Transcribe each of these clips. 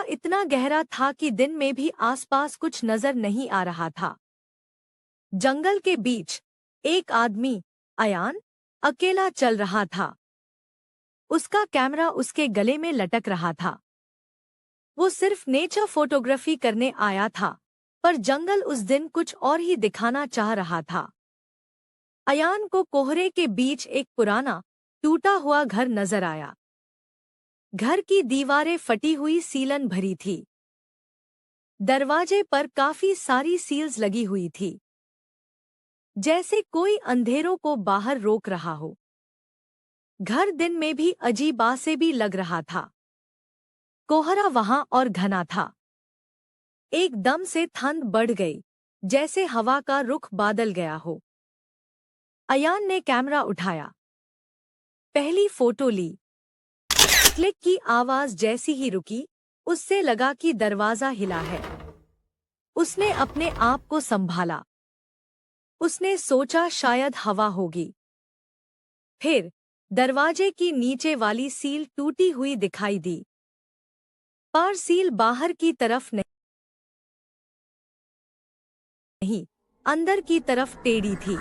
इतना गहरा था कि दिन में भी आसपास कुछ नजर नहीं आ रहा था। जंगल के बीच एक आदमी, अयान, अकेला चल रहा था। उसका कैमरा उसके गले में लटक रहा था। वो सिर्फ नेचर फोटोग्राफी करने आया था, पर जंगल उस दिन कुछ और ही दिखाना चाह रहा था। अयान को कोहरे के बीच एक पुराना, टूटा हुआ घर नजर आया। घर की दीवारें फटी हुई सीलन भरी थी। दरवाजे पर काफी सारी सील्स लगी हुई थी, जैसे कोई अंधेरों को बाहर रोक रहा हो। घर दिन में भी अजीब से भी लग रहा था। कोहरा वहां और घना था। एकदम से ठंड बढ़ गई, जैसे हवा का रुख बदल गया हो। अयान ने कैमरा उठाया, पहली फोटो ली। क्लिक की आवाज जैसी ही रुकी, उससे लगा कि दरवाजा हिला है। उसने अपने आप को संभाला। उसने सोचा शायद हवा होगी। फिर दरवाजे की नीचे वाली सील टूटी हुई दिखाई दी, पर सील बाहर की तरफ नहीं, अंदर की तरफ टेढ़ी थी,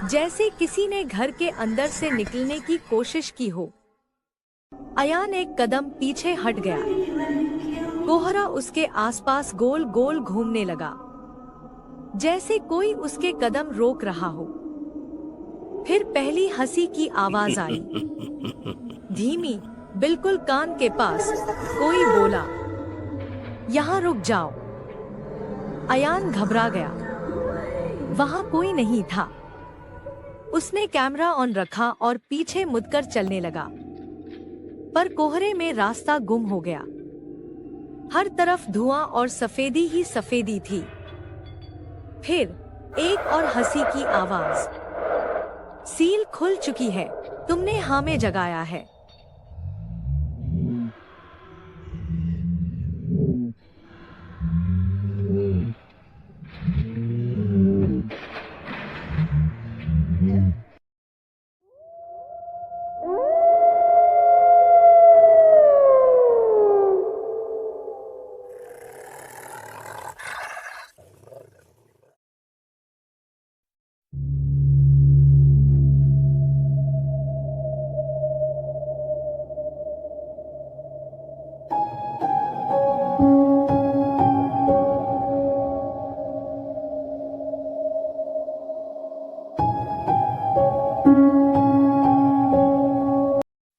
जैसे किसी ने घर के अंदर से निकलने की कोशिश की हो। अयान एक कदम पीछे हट गया। कोहरा उसके आसपास गोल गोल घूमने लगा, जैसे कोई उसके कदम रोक रहा हो। फिर पहली हंसी की आवाज आई, धीमी, बिल्कुल कान के पास। कोई बोला, यहाँ रुक जाओ। अयान घबरा गया। वहां कोई नहीं था। उसने कैमरा ऑन रखा और पीछे मुड़कर चलने लगा, पर कोहरे में रास्ता गुम हो गया। हर तरफ धुआं और सफेदी ही सफेदी थी। फिर एक और हंसी की आवाज, सील खुल चुकी है, तुमने हमें जगाया है।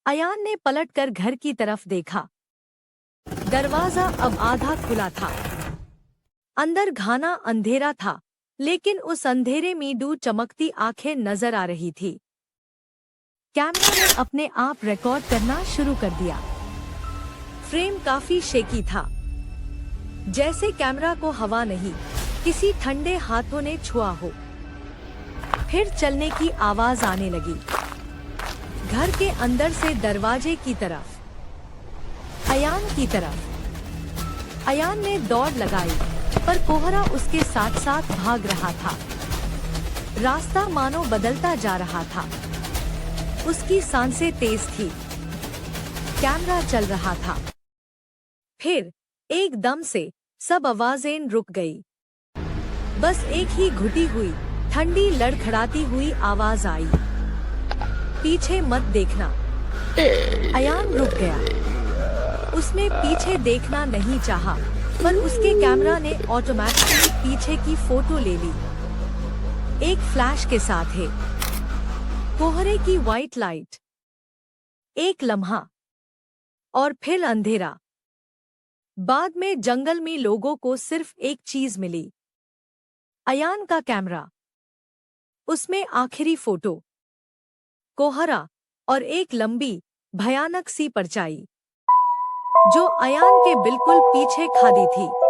अयान ने पलटकर घर की तरफ देखा। दरवाजा अब आधा खुला था। अंदर घना अंधेरा था, लेकिन उस अंधेरे में दो चमकती आंखें नजर आ रही थी। कैमरा ने अपने आप रिकॉर्ड करना शुरू कर दिया। फ्रेम काफी शेकी था, जैसे कैमरा को हवा नहीं, किसी ठंडे हाथों ने छुआ हो। फिर चलने की आवाज आने लगी, घर के अंदर से दरवाजे की तरफ, अयान की तरफ। अयान ने दौड़ लगाई, पर कोहरा उसके साथ साथ भाग रहा था। रास्ता मानो बदलता जा रहा था। उसकी सांसें तेज थी। कैमरा चल रहा था। फिर एकदम से सब आवाजें रुक गई। बस एक ही घुटी हुई, ठंडी लड़खड़ाती हुई आवाज आई, पीछे मत देखना। अयान रुक गया। उसने पीछे देखना नहीं चाहा, पर उसके कैमरा ने ऑटोमेटिकली पीछे की फोटो ले ली, एक फ्लैश के साथ है। कोहरे की वाइट लाइट, एक लम्हा, और फिर अंधेरा। बाद में जंगल में लोगों को सिर्फ एक चीज मिली, अयान का कैमरा। उसमें आखिरी फोटो, कोहरा और एक लंबी, भयानक सी परछाई, जो अयान के बिल्कुल पीछे खड़ी थी।